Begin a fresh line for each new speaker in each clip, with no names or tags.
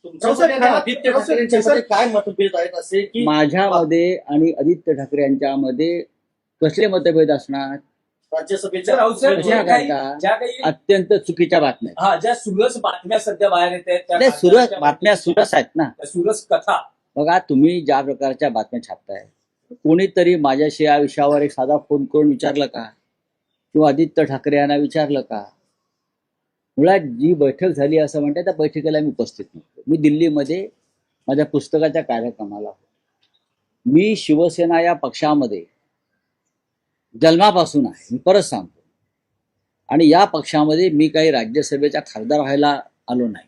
आदित्य ठाकरे यांच्यामध्ये काय मतभेद आहेत असे की
माझ्यामध्ये आणि आदित्य ठाकरे यांच्यामध्ये कसले मतभेद असणार?
राज्यसभेच्या
अत्यंत चुकीच्या बातम्या.
ज्या सुरस बातम्या सध्या बाहेर येत आहेत
नाही, सुरस बातम्या सुरस आहेत ना.
सुरस कथा
बघा, तुम्ही ज्या प्रकारच्या बातम्या छापताय, कोणीतरी माझ्याशी या विषयावर एक साधा फोन करून विचारलं का, किंवा आदित्य ठाकरे यांना विचारलं का? मुळात जी बैठक झाली असं म्हणतात, त्या बैठकीला मी उपस्थित नव्हतो. मी दिल्लीमध्ये माझ्या पुस्तकाच्या कार्यक्रमाला होतो. मी शिवसेना या पक्षामध्ये जन्मापासून आहे, मी परत सांगतो. आणि या पक्षामध्ये मी काही राज्यसभेचा खासदार व्हायला आलो नाही,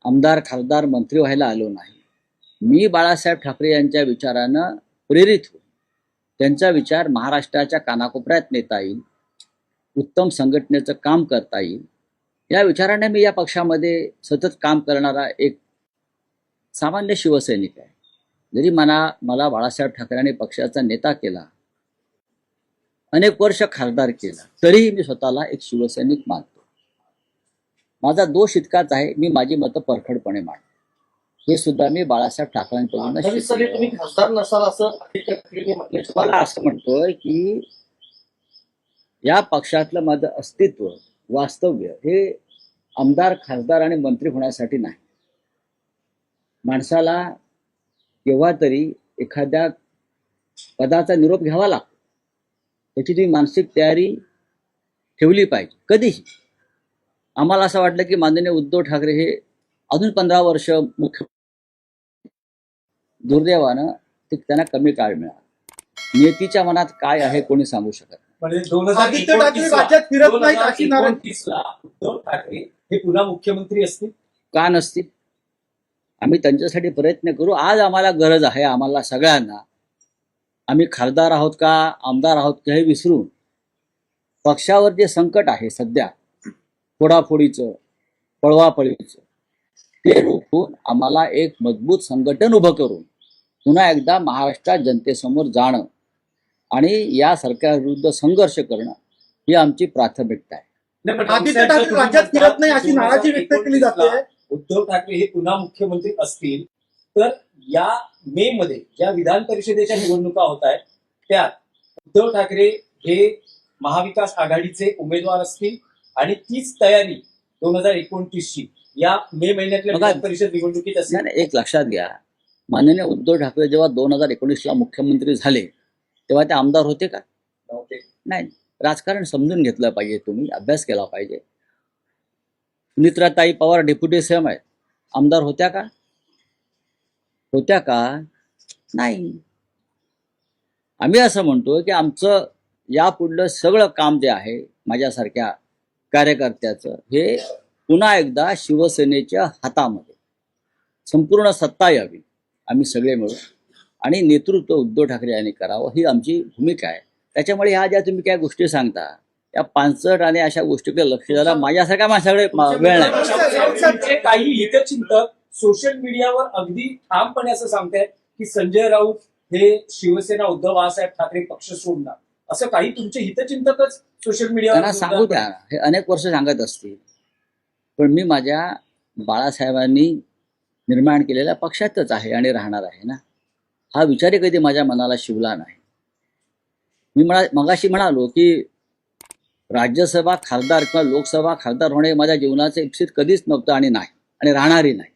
आमदार खासदार मंत्री व्हायला आलो नाही. मी बाळासाहेब ठाकरे यांच्या विचारानं प्रेरित होऊन त्यांचा विचार महाराष्ट्राच्या कानाकोपऱ्यात नेता येईल, उत्तम संघटनेचं काम करता येईल, या विचाराने मी या पक्षामध्ये सतत काम करणारा एक सामान्य शिवसैनिक आहे. जरी मला बाळासाहेब ठाकरेंनी पक्षाचा नेता केला, अनेक वर्ष खासदार केला, तरीही मी स्वतःला एक शिवसैनिक मानतो. माझा दोष इतकाच आहे, मी माझी मतं परखडपणे मांडतो. हे सुद्धा मी बाळासाहेब ठाकरेंकडून
तुम्ही खासदार नसाल असं
मला असं म्हणतोय की या पक्षातलं माझं अस्तित्व, वास्तव्य हे आमदार खासदार आणि मंत्री होण्यासाठी नाही. माणसाला केव्हा तरी एखाद्या पदाचा निरोप घ्यावा लागतो, त्याची तुम्ही मानसिक तयारी ठेवली पाहिजे. कधीही आम्हाला असं वाटलं की माननीय उद्धव ठाकरे हे अजून 15 वर्ष मुख्य, दुर्दैवानं ते त्यांना कमी काळ मिळाला. नियतीच्या मनात काय आहे कोणी सांगू शकत नाही.
आदित्य ठाकरे राज्यात फिरत नाहीत अशी नाराजी. उद्धव ठाकरे हे पुन्हा मुख्यमंत्री असतील
का नसतील? आम्ही त्यांच्यासाठी प्रयत्न करू. आज आम्हाला गरज आहे, आम्हाला सगळ्यांना, आम्ही खासदार आहोत का आमदार आहोत का हे विसरून पक्षावर जे संकट आहे सध्या, फोडाफोडीचं, पळवापळीचं, ते रोखून आम्हाला एक मजबूत संघटन उभं करून पुन्हा एकदा महाराष्ट्रात जनतेसमोर जाणं आणि या सरकारविरुद्ध संघर्ष करणं ही आमची प्राथमिकता आहे.
आदित्य ठाकरे राज्यात फिरत नाही अशी नाराजी व्यक्त केली जाते. उद्धव ठाकरे हे पुन्हा मुख्यमंत्री असतील तर या मे मध्ये ज्या विधान परिषदेच्या निवडणुका होत आहेत त्यात उद्धव ठाकरे हे महाविकास आघाडीचे उमेदवार असतील आणि तीच तयारी 2029ची या मे महिन्यातल्या विधान परिषद निवडणुकीत असेल.
एक लक्षात घ्या, माननीय उद्धव ठाकरे जेव्हा 2019ला मुख्यमंत्री झाले तेव्हा ते आमदार होते का? नाही. राजकारण समजून घेतलं पाहिजे, तुम्ही अभ्यास केला पाहिजे. सुनित्राताई पवार डेप्युटी सीएम आहेत, आमदार होत्या का? होत्या का? नाही. आम्ही असं म्हणतो की आमचं यापुढलं सगळं काम जे आहे माझ्यासारख्या कार्यकर्त्याचं, हे पुन्हा एकदा शिवसेनेच्या हातामध्ये संपूर्ण सत्ता यावी, आम्ही सगळे मिळून, आणि नेतृत्व उद्धव ठाकरे यांनी करावं, ही आमची भूमिका आहे. त्याच्यामुळे ह्या ज्या तुम्ही काय गोष्टी सांगता या पानसट आणि अशा गोष्टीकडे लक्ष द्यायला माझ्यासारख्या माणसाकडे वेळ नाही.
काही हितचिंतक सोशल मीडियावर अगदी ठामपणे असं सांगतायत की संजय राऊत हे शिवसेना उद्धव बाळासाहेब ठाकरे पक्ष सोडणार, असं काही तुमचे हितचिंतकच सोशल मीडियावर
सांगू द्या. हे अनेक वर्ष सांगत असतील, पण मी माझ्या बाळासाहेबांनी निर्माण केलेल्या पक्षातच आहे आणि राहणार आहे ना. हा विचारही कधी माझ्या मनाला शिवला नाही. मी मगाशी म्हणालो की राज्यसभा खासदार किंवा लोकसभा खासदार होणे माझ्या जीवनाचं इप्सित कधीच नव्हतं आणि नाही, आणि राहणारही नाही.